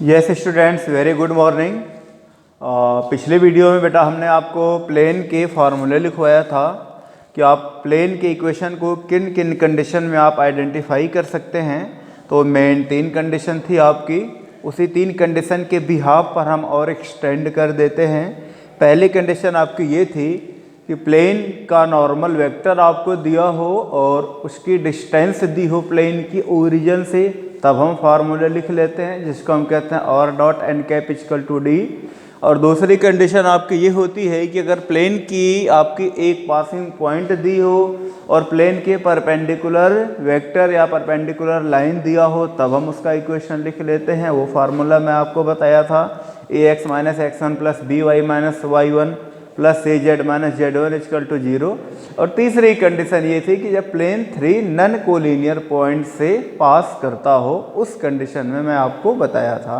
Yes students, very good morning. पिछले video में बेटा हमने आपको प्लेन के फार्मूले लिखवाया था कि आप प्लेन के इक्वेशन को किन किन कंडीशन में आप आइडेंटिफाई कर सकते हैं। तो मेन 3 कंडीशन थी आपकी, उसी 3 कंडीशन के बिहाफ पर हम और एक्सटेंड कर देते हैं। पहली कंडीशन आपकी ये थी कि प्लेन का नॉर्मल वेक्टर आपको दिया हो और उसकी डिस्टेंस दी हो प्लेन की ओरिजिन से, तब हम फार्मूले लिख लेते हैं जिसको हम कहते हैं r dot n cap equal to D. और दूसरी कंडीशन आपकी ये होती है कि अगर प्लेन की आपकी एक पासिंग पॉइंट दी हो और प्लेन के परपेंडिकुलर वेक्टर या परपेंडिकुलर लाइन दिया हो, तब हम उसका इक्वेशन लिख लेते हैं। वो फार्मूला मैं आपको बताया था, ax minus x1 plus B y minus y1 plus C z minus z1 equal to 0। और तीसरी कंडीशन ये थी कि जब प्लेन 3 नन कोलिनियर पॉइंट से पास करता हो, उस कंडीशन में मैं आपको बताया था।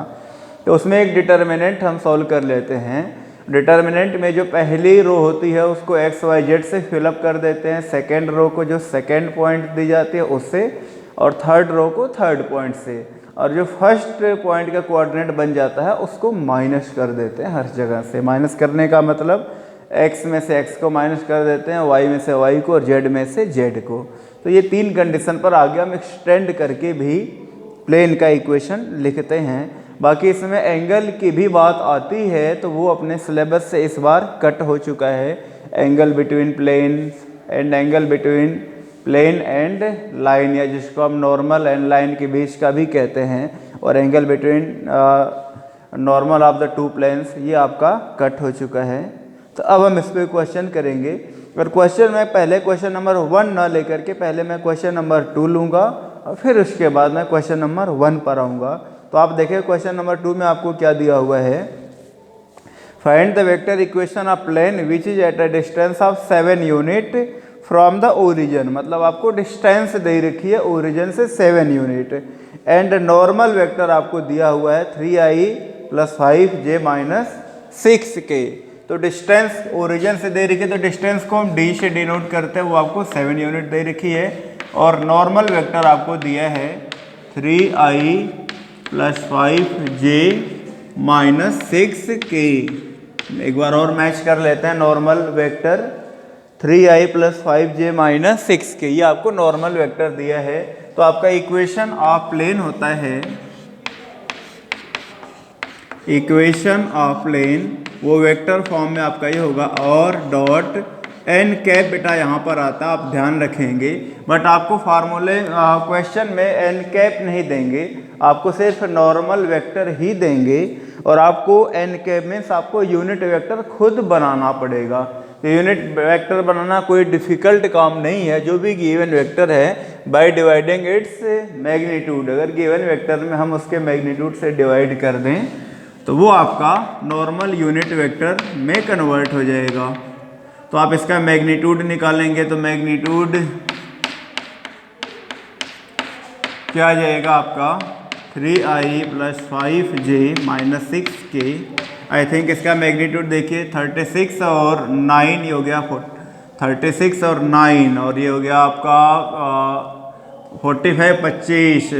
तो उसमें एक डिटर्मिनेंट हम सॉल्व कर लेते हैं। डिटर्मिनेंट में जो पहली रो होती है उसको एक्स वाई जेड से फिलअप कर देते हैं, सेकेंड रो को जो सेकेंड पॉइंट दी जाती है उससे, और थर्ड रो को थर्ड पॉइंट से, और जो फर्स्ट पॉइंट का कोऑर्डिनेट बन जाता है उसको माइनस कर देते हैं हर जगह से। माइनस करने का मतलब x में से x को माइनस कर देते हैं, y में से y को और z में से z को। तो ये 3 कंडीशन पर आगे हम एक्सटेंड करके भी प्लेन का इक्वेशन लिखते हैं। बाकी इसमें एंगल की भी बात आती है तो वो अपने सिलेबस से इस बार कट हो चुका है। Angle between plane and angle between plane and line, या जिसको हम नॉर्मल एंड लाइन के बीच का भी कहते हैं, और angle between normal of the 2 planes, ये आपका कट हो चुका है। तो अब हम इस पर क्वेश्चन करेंगे। और क्वेश्चन में पहले क्वेश्चन नंबर 1 ना लेकर के पहले मैं क्वेश्चन नंबर 2 लूँगा और फिर उसके बाद मैं क्वेश्चन नंबर 1 पर आऊँगा। तो आप देखें क्वेश्चन नंबर 2 में आपको क्या दिया हुआ है। Find the vector equation of plane which is at a distance of 7 unit from the origin. मतलब आपको डिस्टेंस दे रखी है ओरिजिन से 7 यूनिट, एंड नॉर्मल वेक्टर आपको दिया हुआ है 3i plus 5j minus 6k। तो डिस्टेंस ओरिजिन से दे रखी है तो डिस्टेंस को हम d से डिनोट करते हैं, वो आपको 7 यूनिट दे रखी है। और नॉर्मल वेक्टर आपको दिया है 3i plus 5j minus 6k। एक बार और मैच कर लेते हैं। Normal vector 3i plus 5j minus 6k, ये आपको नॉर्मल वेक्टर दिया है। तो आपका इक्वेशन ऑफ प्लेन होता है, इक्वेशन ऑफ प्लेन वो वेक्टर फॉर्म में आपका ये होगा और डॉट एन कैप। बेटा यहाँ पर आता है, आप ध्यान रखेंगे, बट आपको फार्मूले क्वेश्चन में एन कैप नहीं देंगे, आपको सिर्फ नॉर्मल वेक्टर ही देंगे। और आपको एन कैप मीन्स आपको यूनिट वेक्टर खुद बनाना पड़ेगा। तो यूनिट वेक्टर बनाना कोई डिफ़िकल्ट काम नहीं है। जो भी गिवन वेक्टर है, बाय डिवाइडिंग इट्स मैग्नीट्यूड, अगर गिवन वेक्टर में हम उसके मैग्नीट्यूड से डिवाइड कर दें तो वो आपका नॉर्मल यूनिट वेक्टर में कन्वर्ट हो जाएगा। तो आप इसका मैग्नीट्यूड निकालेंगे तो मैग्नीट्यूड क्या आ जाएगा आपका 3i plus 5j minus 6k। I think इसका मैग्नीट्यूड देखिए 36 और 9, ये हो गया 36 और 9, और ये हो गया आपका 45 25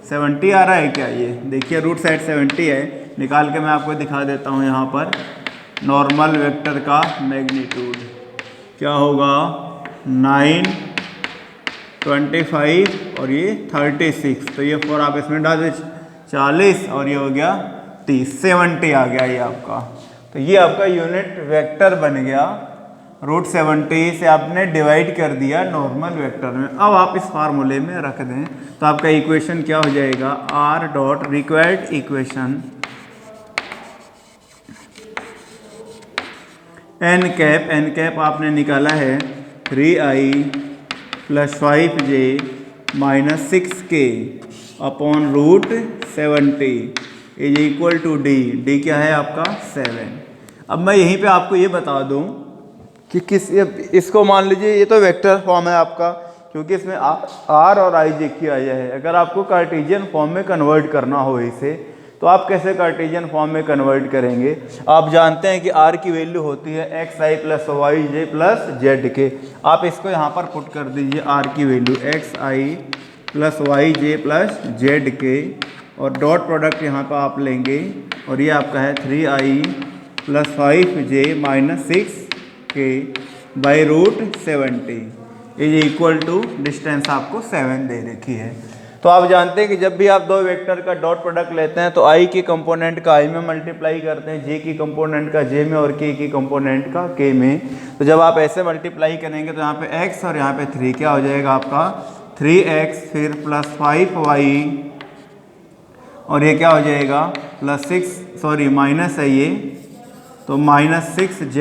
70 आ रहा है क्या? ये देखिए रूट साइड 70 है, निकाल के मैं आपको दिखा देता हूँ। यहाँ पर नॉर्मल वेक्टर का मैग्नीट्यूड क्या होगा 9 25 और ये 36, तो ये 4 आप इसमें डाल दे 40 और ये हो गया 30, 70 आ गया ये आपका। तो ये आपका यूनिट वेक्टर बन गया। रूट 70 से आपने डिवाइड कर दिया नॉर्मल वेक्टर में। अब आप इस फार्मूले में रख दें तो आपका इक्वेशन क्या हो जाएगा, r dot required equation n cap आपने निकाला है 3i plus 5j minus 6k upon root 70 is equal to d क्या है आपका 7। अब मैं यहीं पे आपको ये बता दूं कि इसको मान लीजिए ये तो वेक्टर फॉर्म है आपका, क्योंकि इसमें आर और आई लिखी आया है। अगर आपको कार्टेशियन फॉर्म में कन्वर्ट करना हो इसे, तो आप कैसे कार्टेशियन फॉर्म में कन्वर्ट करेंगे। आप जानते हैं कि आर की वैल्यू होती है xi प्लस वाई जे प्लस जेड के। आप इसको यहाँ पर पुट कर दीजिए, आर की वैल्यू xi प्लस वाई जे प्लस जेड के, और डॉट प्रोडक्ट यहाँ पर आप लेंगे और ये आपका है 3i + 5j - 6k by root 70 is equal to distance आपको 7 दे रखी है। तो आप जानते हैं कि जब भी आप दो वेक्टर का डॉट प्रोडक्ट लेते हैं तो i की कंपोनेंट का i में मल्टीप्लाई करते हैं, j की कंपोनेंट का j में और k की कंपोनेंट का k में। तो जब आप ऐसे मल्टीप्लाई करेंगे तो यहाँ पे x और यहाँ पे 3 क्या हो जाएगा आपका 3x फिर प्लस 5y और ये क्या हो जाएगा माइनस है ये तो -6z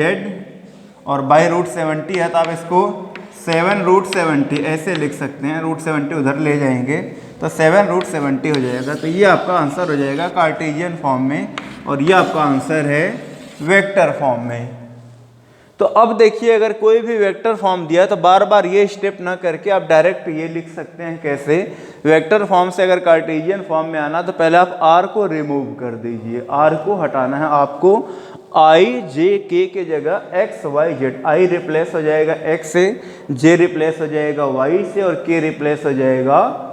और बाई रूट 70 है तो आप इसको 7√70 ऐसे लिख सकते हैं, √70 उधर ले जाएंगे तो 7√70 हो जाएगा। तो ये आपका आंसर हो जाएगा कार्टेशियन फॉर्म में और ये आपका आंसर है वेक्टर फॉर्म में। तो अब देखिए अगर कोई भी वेक्टर फॉर्म दिया तो बार बार ये स्टेप ना करके आप डायरेक्ट ये लिख सकते हैं। कैसे? वेक्टर फॉर्म से अगर कार्टेशियन फॉर्म में आना तो पहले आप r को रिमूव कर दीजिए, r को हटाना है आपको। i j k के जगह x y z, i replace हो जाएगा x से, j रिप्लेस हो जाएगा y से और k रिप्लेस हो जाएगा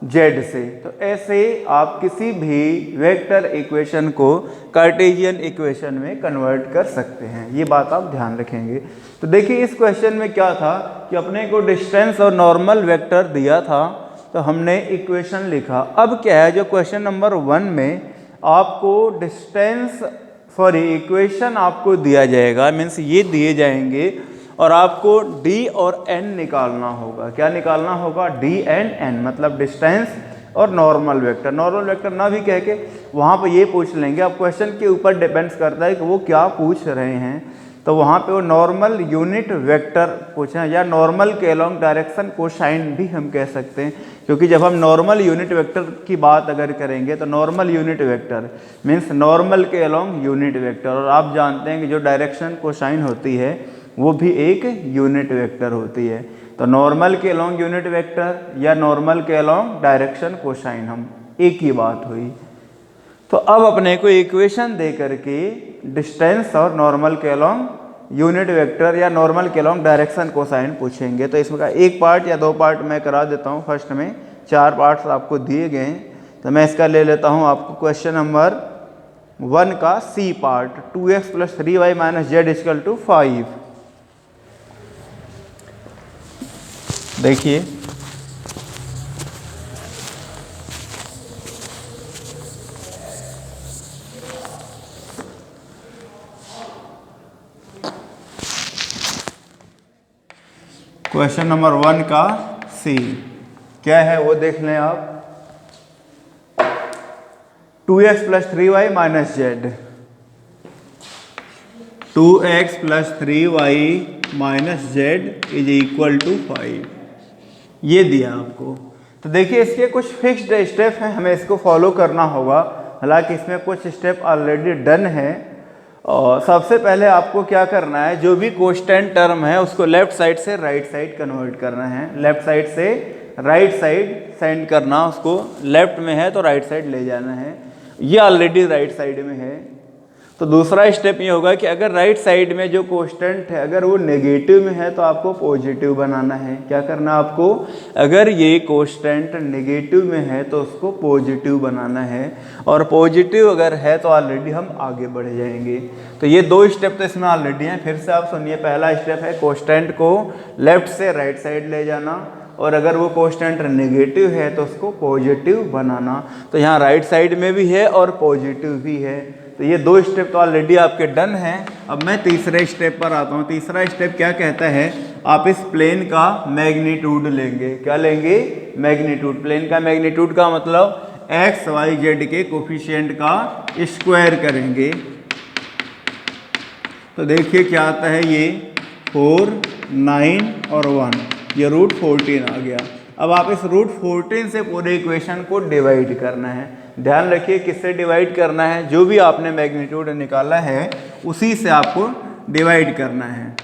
z से। तो ऐसे आप किसी भी वेक्टर इक्वेशन को कार्टेशियन इक्वेशन में कन्वर्ट कर सकते हैं, ये बात आप ध्यान रखेंगे। तो देखिए इस क्वेश्चन में क्या था कि अपने को डिस्टेंस और नॉर्मल वेक्टर दिया था तो हमने इक्वेशन लिखा। अब क्या है जो क्वेश्चन नंबर 1 में आपको इक्वेशन आपको दिया जाएगा, मीन्स ये दिए जाएंगे और आपको d और n निकालना होगा। क्या निकालना होगा? d एंड n, मतलब डिस्टेंस और नॉर्मल वेक्टर। नॉर्मल वेक्टर ना भी कह के वहाँ पे ये पूछ लेंगे। अब क्वेश्चन के ऊपर डिपेंड्स करता है कि वो क्या पूछ रहे हैं, तो वहाँ पे वो नॉर्मल यूनिट वेक्टर पूछें या नॉर्मल के अलोंग डायरेक्शन कोसाइन भी हम कह सकते हैं, क्योंकि जब हम नॉर्मल यूनिट वेक्टर की बात अगर करेंगे तो normal unit vector means normal के अलोंग यूनिट वेक्टर, और आप जानते हैं कि जो डायरेक्शन कोसाइन होती है वो भी एक यूनिट वेक्टर होती है। तो नॉर्मल के अलोंग यूनिट वेक्टर या नॉर्मल के अलोंग डायरेक्शन कोसाइन, हम एक ही बात हुई। तो अब अपने को इक्वेशन दे करके डिस्टेंस और नॉर्मल के अलोंग यूनिट वेक्टर या नॉर्मल के अलोंग डायरेक्शन कोसाइन पूछेंगे। तो इसमें का एक पार्ट या दो पार्ट मैं करा देता हूँ। फर्स्ट में 4 पार्ट्स आपको दिए गए हैं, तो मैं इसका ले लेता हूँ आपको क्वेश्चन नंबर 1 का C part, 2x + 3y - z = 5। देखिए क्वेश्चन नंबर 1 का सी क्या है वो देख लें आप। 2x + 3y - z, 2x + 3y - z = 5, ये दिया आपको। तो देखिए इसके कुछ फिक्स्ड स्टेप हैं, हमें इसको फॉलो करना होगा। हालांकि इसमें कुछ स्टेप ऑलरेडी डन है। और सबसे पहले आपको क्या करना है, जो भी कांस्टेंट टर्म है उसको लेफ्ट साइड से राइट साइड कन्वर्ट करना है। लेफ्ट साइड से राइट साइड सेंड करना, उसको लेफ्ट में है तो राइट साइड ले जाना है। ये ऑलरेडी राइट साइड में है। तो दूसरा स्टेप ये होगा कि अगर राइट साइड में जो कांस्टेंट है अगर वो नेगेटिव में है तो आपको पॉजिटिव बनाना है। क्या करना है आपको? अगर ये कांस्टेंट नेगेटिव में है तो उसको पॉजिटिव बनाना है, और पॉजिटिव अगर है तो ऑलरेडी हम आगे बढ़ जाएंगे। तो ये 2 स्टेप तो इसमें ऑलरेडी हैं। फिर से आप सुनिए, पहला स्टेप है कांस्टेंट को लेफ्ट से राइट साइड ले जाना, और अगर वो कांस्टेंट नेगेटिव है तो उसको पॉजिटिव बनाना। तो यहाँ राइट साइड में भी है और पॉजिटिव भी है। तो ये 2 स्टेप तो ऑलरेडी आपके डन हैं। अब मैं तीसरे स्टेप पर आता हूँ। तीसरा स्टेप क्या कहता है, आप इस प्लेन का मैग्नीट्यूड लेंगे। क्या लेंगे? मैग्नीट्यूड। प्लेन का मैग्नीट्यूड का मतलब x y z के कोफिशिएंट का स्क्वायर करेंगे। तो देखिए क्या आता है, ये 4, 9 और 1, ये √14 आ गया। अब आप इस √14 से पूरे इक्वेशन को डिवाइड करना है। ध्यान रखिए किससे डिवाइड करना है, जो भी आपने मैग्नीट्यूड निकाला है उसी से आपको डिवाइड करना है।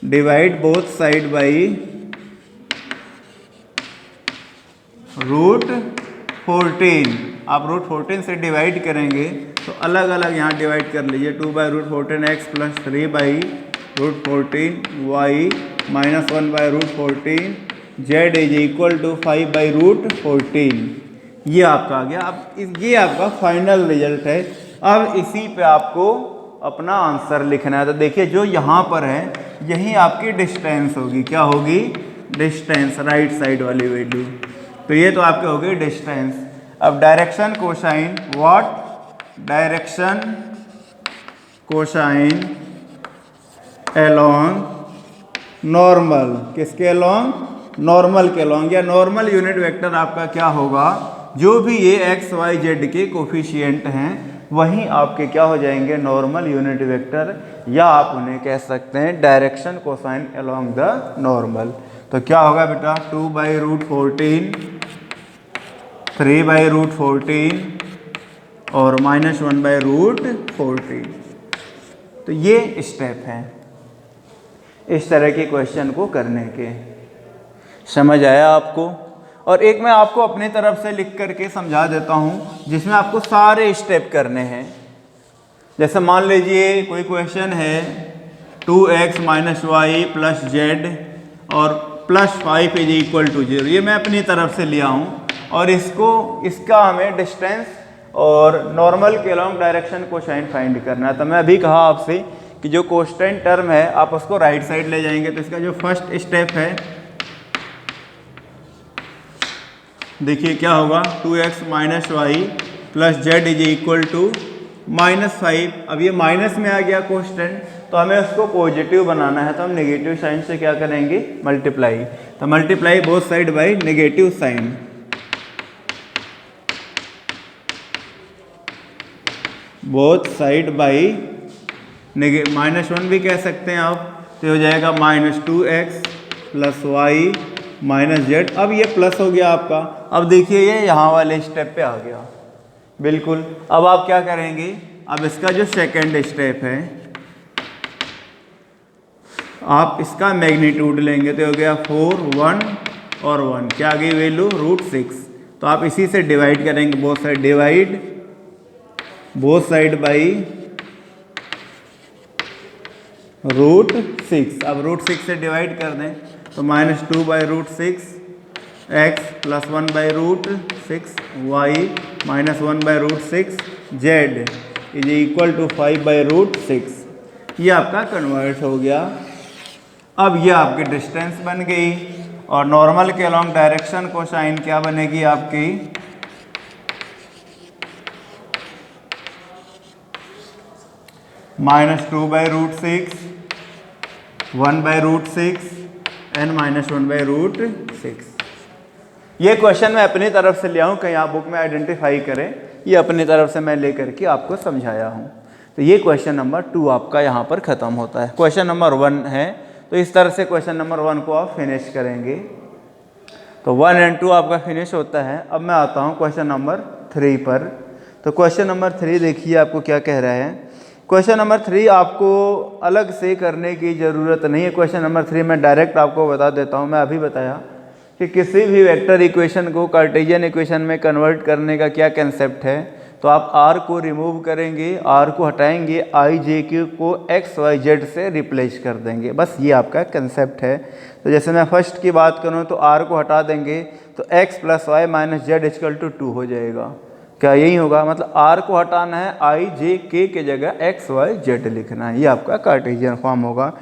Divide both side by √14। आप √14 से डिवाइड करेंगे तो अलग अलग यहाँ डिवाइड कर लीजिए। 2/√14x + 3/√14y - 1/√14 z = 5/√14। ये आपका आ गया। अब ये आपका फाइनल रिजल्ट है। अब इसी पे आपको अपना आंसर लिखना है। तो देखिए जो यहाँ पर है यही आपकी डिस्टेंस होगी। क्या होगी? डिस्टेंस, राइट साइड वाली वैल्यू। तो ये तो आपके हो गई डिस्टेंस। अब direction cosine, what? Direction cosine along normal, किसके अलोंग? नॉर्मल के अलोंग, या नॉर्मल यूनिट वेक्टर आपका क्या होगा? जो भी ये एक्स वाई जेड के कोफिशिएंट हैं वहीं आपके क्या हो जाएंगे? नॉर्मल यूनिट वेक्टर, या आप उन्हें कह सकते हैं direction cosine along the normal. तो क्या होगा बेटा? 2/√14, 3/√14 और -1/√14। तो ये स्टेप हैं इस तरह के क्वेश्चन को करने के। समझ आया आपको? और एक मैं आपको अपनी तरफ से लिख करके समझा देता हूँ जिसमें आपको सारे स्टेप करने हैं। जैसे मान लीजिए कोई क्वेश्चन है 2x - y + z और +5 = 0। ये मैं अपनी तरफ से लिया हूँ और इसका हमें डिस्टेंस और नॉर्मल के अलोंग डायरेक्शन कोसाइन फाइंड करना है। तो मैं अभी कहा आपसे कि जो कोसाइन टर्म है आप उसको राइट साइड ले जाएंगे। तो इसका जो फर्स्ट स्टेप है, देखिए क्या होगा? 2x - y + z = -5। अब ये माइनस में आ गया कोस्टेंट, तो हमें उसको पॉजिटिव बनाना है। तो हम नेगेटिव साइन से क्या करेंगे? मल्टीप्लाई। तो multiply both side by negative sign. Both side by -1 भी कह सकते हैं आप। तो हो जाएगा -2x + y - z। अब ये प्लस हो गया आपका। अब देखिए ये यहाँ वाले स्टेप पे आ गया। बिल्कुल। अब आप क्या करेंगे? अब इसका जो सेकंड स्टेप है आप इसका मैग्नीट्यूड लेंगे। तो हो गया 4, 1 और 1, क्या आ गई वैल्यू? √6। तो आप इसी से डिवाइड करेंगे, both side divide, both side by √6। अब √6 से डिवाइड कर दें तो -2/√6 x + 1/√6 y - 1/√6 z = 5/√6। ये आपका कन्वर्ट हो गया। अब ये आपकी डिस्टेंस बन गई और नॉर्मल के अलोंग डायरेक्शन कोसाइन क्या बनेगी आपकी? -2/√6, 1/√6 एंड -1/√6। ये क्वेश्चन मैं अपनी तरफ से लिया हूँ, कहीं आप बुक में आइडेंटिफाई करें। ये अपनी तरफ से मैं लेकर के आपको समझाया हूँ। तो ये क्वेश्चन नंबर 2 आपका यहाँ पर ख़त्म होता है। क्वेश्चन नंबर 1 है, तो इस तरह से क्वेश्चन नंबर 1 को आप फिनिश करेंगे। तो 1 और 2 आपका फिनिश होता है। अब मैं आता हूँ क्वेश्चन नंबर 3 पर। तो क्वेश्चन नंबर 3 देखिए आपको क्या कह रहा है। क्वेश्चन नंबर 3 आपको अलग से करने की ज़रूरत नहीं है। क्वेश्चन नंबर 3 मैं डायरेक्ट आपको बता देता हूँ। मैं अभी बताया कि किसी भी वेक्टर इक्वेशन को कार्टेशियन इक्वेशन में कन्वर्ट करने का क्या कंसेप्ट है। तो आप r को रिमूव करेंगे, r को हटाएंगे, i j q को x y z से रिप्लेस कर देंगे। बस ये आपका कंसेप्ट है। तो जैसे मैं फर्स्ट की बात करूँ तो r को हटा देंगे तो x + y - z = 2 हो जाएगा। क्या यही होगा? मतलब r को हटाना है, i j k की जगह x y z लिखना है। ये आपका कार्टेशियन फॉर्म होगा।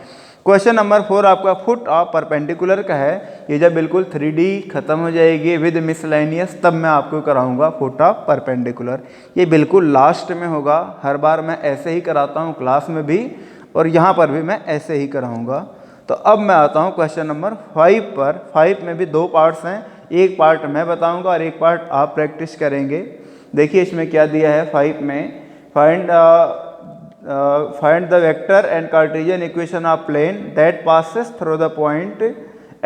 क्वेश्चन नंबर 4 आपका फुट ऑफ परपेंडिकुलर का है। ये जब बिल्कुल 3D खत्म हो जाएगी विद मिसलेनियस तब मैं आपको कराऊंगा फुट ऑफ परपेंडिकुलर। ये बिल्कुल लास्ट में होगा। हर बार मैं ऐसे ही कराता हूँ क्लास में भी और यहाँ पर भी मैं ऐसे ही कराऊंगा। तो अब मैं आता हूँ क्वेश्चन नंबर 5 पर। 5 में भी 2 पार्ट्स हैं, एक पार्ट मैं बताऊँगा और एक पार्ट आप प्रैक्टिस करेंगे। देखिए इसमें क्या दिया है 5 में, find the vector and Cartesian equation of plane that passes through the point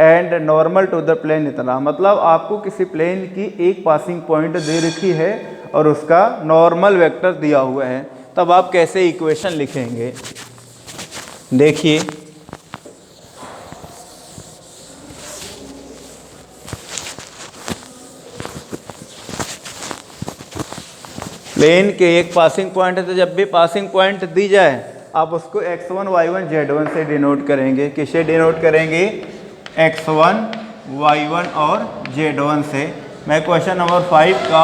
and normal to the plane। इतना मतलब आपको किसी प्लेन की एक पासिंग पॉइंट दे रखी है और उसका नॉर्मल वेक्टर दिया हुआ है, तब आप कैसे इक्वेशन लिखेंगे? देखिए प्लेन के एक पासिंग पॉइंट है, तो जब भी पासिंग पॉइंट दी जाए आप उसको x1 y1 z1 से डिनोट करेंगे। किससे डिनोट करेंगे? x1 y1 और z1 से। मैं क्वेश्चन नंबर 5 का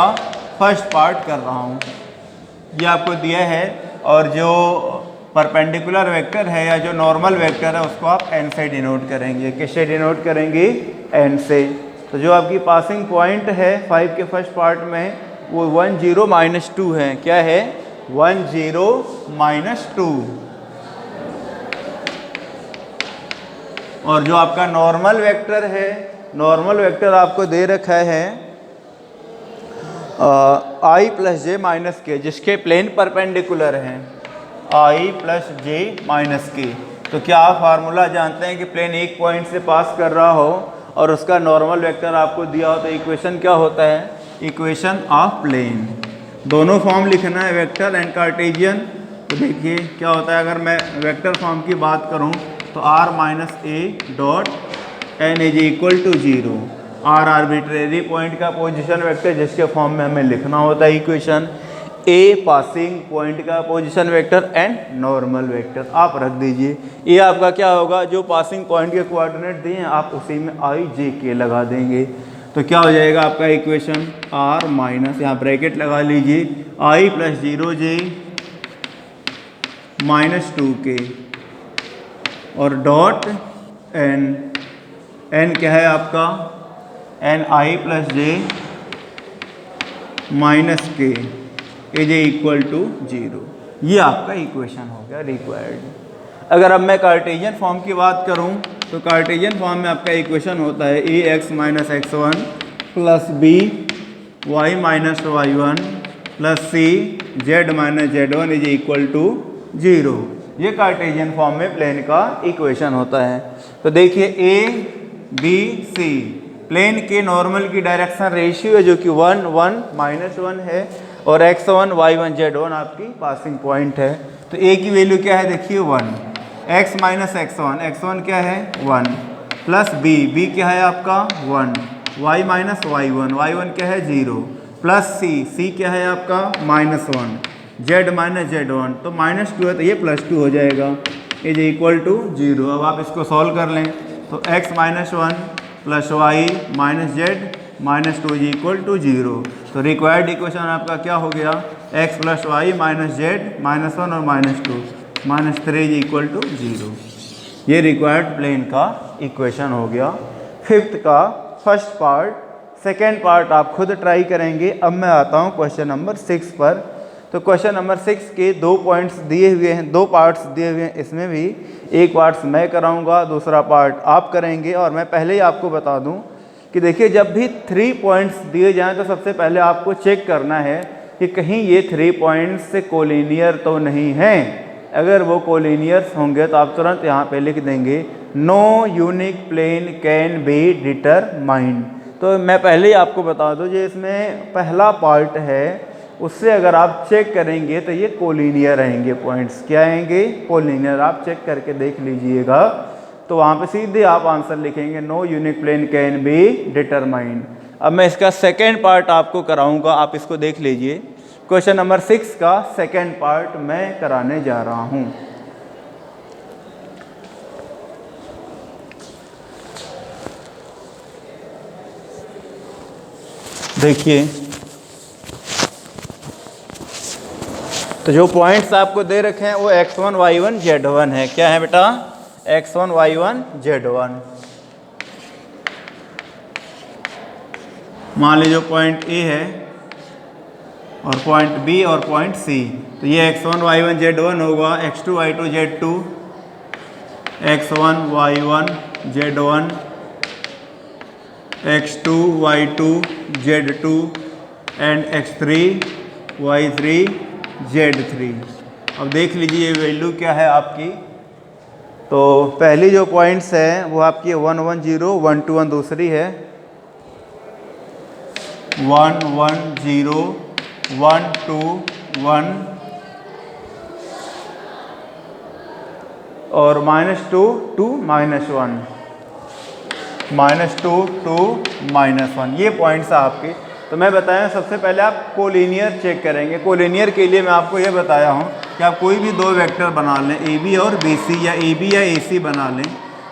फर्स्ट पार्ट कर रहा हूँ। ये आपको दिया है और जो परपेंडिकुलर वेक्टर है या जो नॉर्मल वेक्टर है उसको आप एन से डिनोट करेंगे। किससे डिनोट करेंगे? एन से। तो जो आपकी पासिंग पॉइंट है 5 के फर्स्ट पार्ट में वो 1 0 -2 है। क्या है? 1 0 -2। और जो आपका नॉर्मल वेक्टर है, नॉर्मल वेक्टर आपको दे रखा है i प्लस जे माइनस के, जिसके प्लेन परपेंडिकुलर हैं i प्लस जे माइनस के। तो क्या आप फार्मूला जानते हैं कि प्लेन एक पॉइंट से पास कर रहा हो और उसका नॉर्मल वेक्टर आपको दिया हो तो इक्वेशन क्या होता है? Equation of plane. दोनों फॉर्म लिखना है, वेक्टर एंड कार्टेशियन। तो देखिए क्या होता है, अगर मैं वेक्टर फॉर्म की बात करूं तो r minus a dot n is equal to 0। r arbitrary point का पोजीशन वेक्टर जिसके फॉर्म में हमें लिखना होता है इक्वेशन। ए पासिंग पॉइंट का position vector and normal vector आप रख दीजिए। ये आपका क्या होगा, जो पासिंग पॉइंट के कोऑर्डिनेट दिए हैं आप उसी में i j k लगा देंगे। तो क्या हो जाएगा आपका इक्वेशन? r माइनस, यहाँ ब्रैकेट लगा लीजिए, i plus 0j minus 2k और डॉट एन। एन क्या है आपका? N i plus j minus k is equal to 0। ये आपका इक्वेशन हो गया रिक्वायर्ड। अगर अब मैं कार्टेशियन फॉर्म की बात करूं तो कार्टेशियन फॉर्म में आपका इक्वेशन होता है A x minus x1 plus B y minus y1 plus C z minus z1 is equal to 0। ये कार्टेशियन फॉर्म में प्लेन का इक्वेशन होता है। तो देखिए ए बी सी प्लेन के नॉर्मल की डायरेक्शन रेशियो है जो कि 1 1 -1 है और x1 y1 z1 आपकी पासिंग पॉइंट है। तो a की वैल्यू क्या है? देखिए 1। x माइनस x1 क्या है? 1 प्लस b क्या है आपका? 1 y माइनस y1 क्या है? 0 प्लस c क्या है आपका? -1 z माइनस z1 तो -2 है तो ये +2 हो जाएगा इज इक्वल टू 0। अब आप इसको सॉल्व कर लें तो x minus 1 plus y minus z minus 2 is equal to 0। तो रिक्वायर्ड इक्वेशन आपका क्या हो गया? x plus y minus z -1 और -2 -3 इज इक्वल टू 0। ये रिक्वायर्ड प्लेन का इक्वेशन हो गया। फिफ्थ का फर्स्ट पार्ट। सेकेंड पार्ट आप खुद ट्राई करेंगे। अब मैं आता हूँ क्वेश्चन नंबर 6 पर। तो क्वेश्चन नंबर 6 के 2 पॉइंट्स दिए हुए हैं, 2 पार्ट्स दिए हुए हैं। इसमें भी एक पार्ट्स मैं कराऊंगा, दूसरा पार्ट आप करेंगे। और मैं पहले ही आपको बता दूं कि देखिए जब भी 3 पॉइंट्स दिए जाएं तो सबसे पहले आपको चेक करना है कि कहीं ये 3 पॉइंट्स से कोलिनियर तो नहीं हैं। अगर वो कोलिनियर्स होंगे तो आप तुरंत यहाँ पे लिख देंगे no unique plane can be determined. तो मैं पहले ही आपको बता दूं जो इसमें पहला पार्ट है उससे अगर आप चेक करेंगे तो ये कोलिनियर रहेंगे पॉइंट्स। क्या आएंगे? कोलिनियर। आप चेक करके देख लीजिएगा तो वहाँ पे सीधे आप आंसर लिखेंगे no unique plane can be determined. अब मैं इसका सेकेंड पार्ट आपको कराऊंगा, आप इसको देख लीजिए। क्वेश्चन नंबर 6 का सेकेंड पार्ट मैं कराने जा रहा हूँ। देखिए तो जो पॉइंट्स आपको दे रखे हैं वो x1 y1 z1 है। क्या है बेटा? x1 y1 z1। मान लीजिए पॉइंट A है और पॉइंट B और पॉइंट C। तो ये x1 y1 z1 होगा, x2 y2 z2, x1 y1 z1, x2 y2 z2 and x3 y3 z3। अब देख लीजिए ये वैल्यू क्या है आपकी। तो पहली जो पॉइंट्स है वो आपकी 1 1 0 1 2 1, दूसरी है 1 1 0 1 2 1 और -2 2 -1 -2 2 -1। ये पॉइंट्स है आपके। तो मैं बताया सबसे पहले आप कोलिनियर चेक करेंगे। कोलिनियर के लिए मैं आपको ये बताया हूँ कि आप कोई भी 2 वेक्टर बना लें ए बी और बी सी, या ए बी या ए सी बना लें।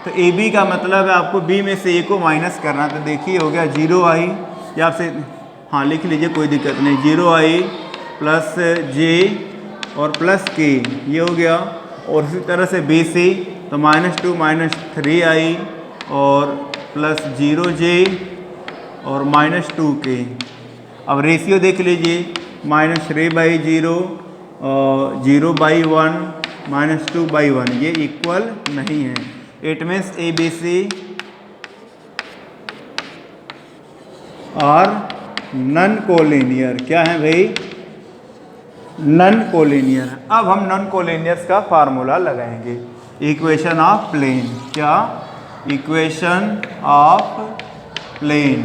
तो ए बी का मतलब है आपको बी में से ए को माइनस करना। तो देखिए हो गया 0i ये आपसे हाँ लिख लीजिए, कोई दिक्कत नहीं। 0i प्लस जे और प्लस के, ये हो गया। और इसी तरह से BC तो -2 -3i और प्लस 0j और -2k। अब रेशियो देख लीजिए, -3/0 0/1 -2/1, ये इक्वल नहीं है। It means ABC are non collinear. क्या है भाई? Non collinear. अब हम नन कोलिनियर्स का फार्मूला लगाएंगे। Equation of plane. क्या? इक्वेशन ऑफ प्लेन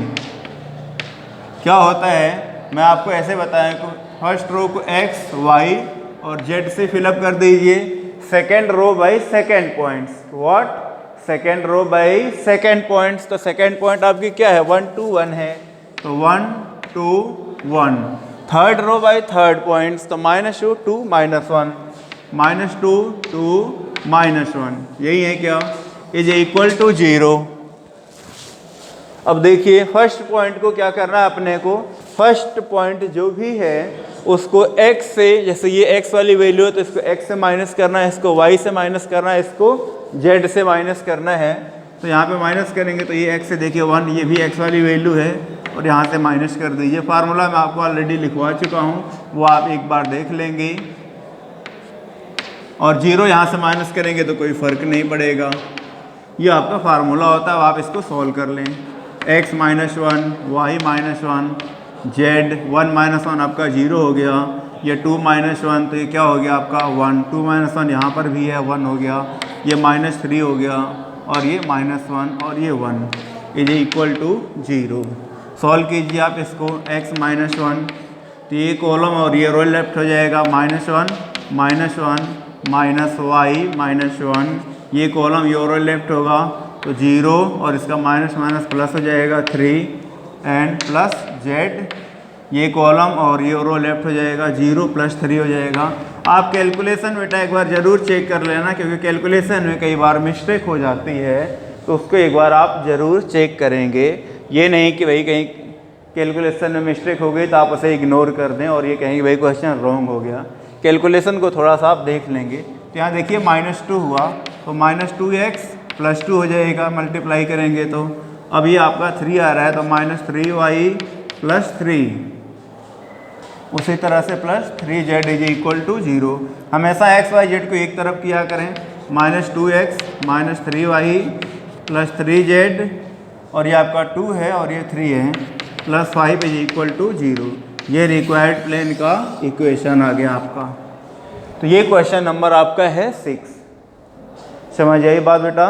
क्या होता है? मैं आपको ऐसे बताया कि फर्स्ट रो को x, y और z से फिलअप कर दीजिए। Second row by second points. What? Second row by second points. तो सेकेंड पॉइंट आपकी क्या है? 1 2 1 है, तो 1 2 1। Third row by third points, तो -2 2 -1 -2 2 -1, यही है क्या? Is equal to 0। अब देखिए फर्स्ट पॉइंट को क्या करना है अपने को? फर्स्ट पॉइंट जो भी है उसको x से, जैसे ये x वाली वैल्यू है तो इसको x से माइनस करना है, इसको y से माइनस करना है, इसको z से माइनस करना है। तो यहाँ पे माइनस करेंगे तो ये x से देखिए 1, ये भी x वाली वैल्यू है और यहाँ से माइनस कर दीजिए। फार्मूला मैं आपको ऑलरेडी लिखवा चुका हूँ, वो आप एक बार देख लेंगे। और 0 यहाँ से माइनस करेंगे तो कोई फ़र्क नहीं पड़ेगा। ये आपका फार्मूला होता है, अब आप इसको सॉल्व कर लें। x -1 y -1 z 1 -1 आपका 0 हो गया। ये 2 -1 तो ये क्या हो गया आपका 1, 2 -1 यहाँ पर भी है 1 हो गया। ये -3 हो गया और ये -1 और ये 1 इज इक्वल टू 0। सॉल्व कीजिए आप इसको। x -1 तो ये कॉलम और ये रो लेफ्ट हो जाएगा, -1 -1 -y -1। ये कॉलम ये रो लेफ्ट होगा तो 0 और इसका माइनस माइनस प्लस हो जाएगा 3 एंड प्लस z। ये कॉलम और ये रो लेफ्ट हो जाएगा, 0 + 3 हो जाएगा। आप कैलकुलेशन बेटा एक बार ज़रूर चेक कर लेना, क्योंकि कैलकुलेशन में कई बार मिस्टेक हो जाती है, तो उसको एक बार आप ज़रूर चेक करेंगे। ये नहीं कि भाई कहीं कैलकुलेशन में मिस्टेक हो गई तो आप उसे इग्नोर कर दें और ये कहेंगे भाई क्वेश्चन रॉन्ग हो गया। कैलकुलेशन को थोड़ा सा आप देख लेंगे। तो यहाँ देखिए -2 हुआ तो -2x + 2 हो जाएगा, मल्टीप्लाई करेंगे तो। अब ये आपका 3 आ रहा है तो -3y + 3, उसी तरह से +3z इज इक्वल टू 0। हमेशा x y z को एक तरफ किया करें। -2x -3y + 3z और ये आपका 2 है और ये 3 है, +5 इज इक्वल टू 0। ये रिक्वायर्ड प्लेन का इक्वेशन आ गया आपका। तो ये क्वेश्चन नंबर आपका है 6। समझ आई बात बेटा?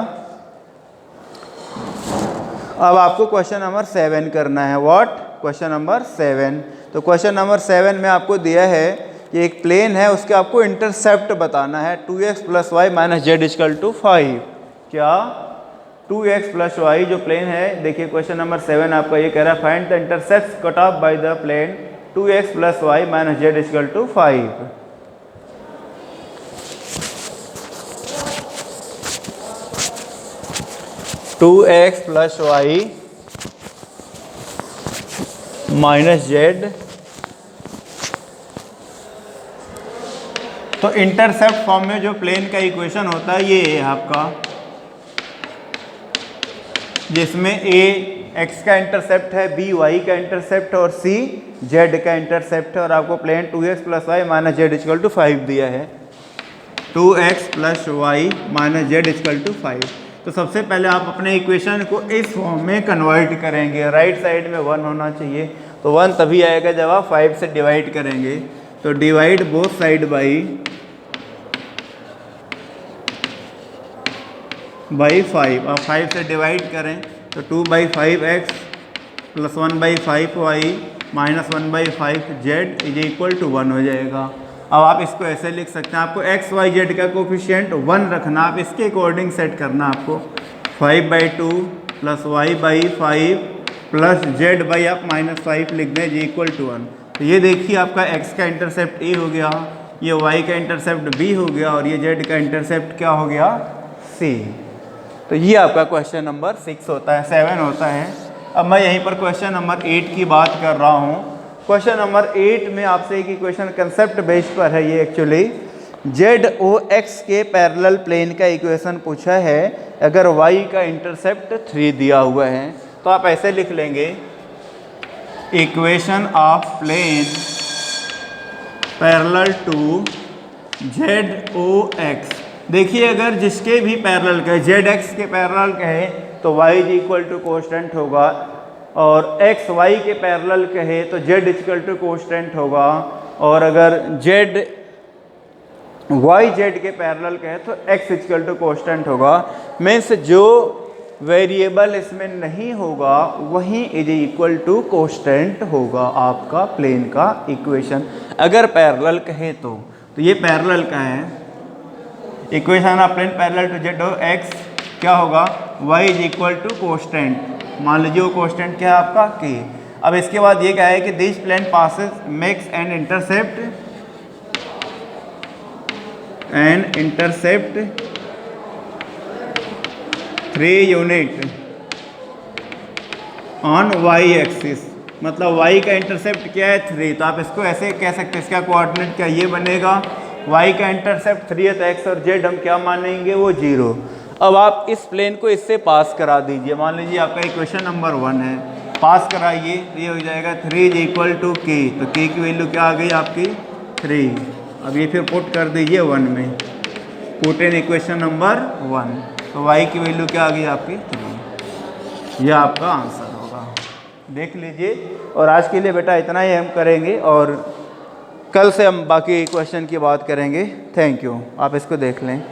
अब आपको क्वेश्चन नंबर 7 करना है। व्हाट? Question number 7। तो क्वेश्चन नंबर 7 में आपको दिया है कि एक प्लेन है, उसके आपको इंटरसेप्ट बताना है। 2x + y - z = 5। क्या? 2x + y जो प्लेन है, देखिए क्वेश्चन नंबर 7 आपका ये कह रहा है find the intercept cut off by the plane 2x + y - z = 5। Two x + y - z। तो इंटरसेप्ट फॉर्म में जो प्लेन का इक्वेशन होता है ये है आपका, जिसमें a x का इंटरसेप्ट है, b y का इंटरसेप्ट और c z का इंटरसेप्ट है। और आपको प्लेन 2x + y - z = 5 दिया है। 2x + y - z = 5। तो सबसे पहले आप अपने इक्वेशन को इस फॉर्म में कन्वर्ट करेंगे। राइट साइड में 1 होना चाहिए, तो 1 तभी आएगा जब आप 5 से डिवाइड करेंगे। तो डिवाइड बोथ साइड बाई 5। आप 5 से डिवाइड करें तो 2/5x + 1/5y - 1/5z is equal to 1 हो जाएगा। अब आप इसको ऐसे लिख सकते हैं। आपको x y z का कोफिशिएंट 1 रखना, आप इसके अकॉर्डिंग सेट करना। आपको 5/2 + y/5 + z/ आप -5 लिख दें जी इक्वल टू 1। तो ये देखिए आपका x का इंटरसेप्ट a हो गया, ये y का इंटरसेप्ट b हो गया और ये z का इंटरसेप्ट क्या हो गया? c। तो ये आपका क्वेश्चन नंबर 6 होता है, 7 होता है। अब मैं यहीं पर क्वेश्चन नंबर 8 की बात कर रहा हूँ। क्वेश्चन नंबर 8 में आपसे एक इक्वेशन कंसेप्ट बेस पर है ये एक्चुअली। ZOX के पैरेलल प्लेन का इक्वेशन पूछा है, अगर y का इंटरसेप्ट 3 दिया हुआ है तो आप ऐसे लिख लेंगे, equation of plane parallel to ZOX। देखिए अगर जिसके भी पैरेलल कहे, ZX के पैरेलल कहे तो y इज इक्वल टू कोस्टेंट होगा, और x y के पैरेलल कहे तो z इक्वल टू कोस्टेंट होगा, और अगर z y z के पैरेलल कहे तो x इक्वल टू कोस्टेंट होगा। मीन्स जो वेरिएबल इसमें नहीं होगा वही इज इक्वल टू कोस्टेंट होगा आपका प्लेन का इक्वेशन, अगर पैरेलल कहे तो ये पैरेलल का है। Equation of plane parallel to ZOX क्या होगा, y is equal to constant, मान लीजिए वो कोस्टेंट क्या है आपका k। अब इसके बाद ये क्या है कि this plane passes makes an intercept 3 unit on y axis, मतलब y का इंटरसेप्ट क्या है 3, तो आप इसको ऐसे कह सकते हैं, इसका कोऑर्डिनेट क्या ये बनेगा, y का इंटरसेप्ट 3 है तो x और z हम क्या मानेंगे, वो 0। अब आप इस प्लेन को इससे पास करा दीजिए, मान लीजिए आपका इक्वेशन नंबर 1 है, पास कराइए तो ये हो जाएगा 3 इज इक्वल टू k, तो k की वैल्यू क्या आ गई आपकी 3। अब ये फिर पुट कर दीजिए 1 में, पुट इन इक्वेशन नंबर 1, तो y की वैल्यू क्या आ गई आपकी 3। यह आपका आंसर होगा, देख लीजिए। और आज के लिए बेटा इतना ही हम करेंगे, और कल से हम बाकी क्वेश्चन की बात करेंगे। थैंक यू, आप इसको देख लें।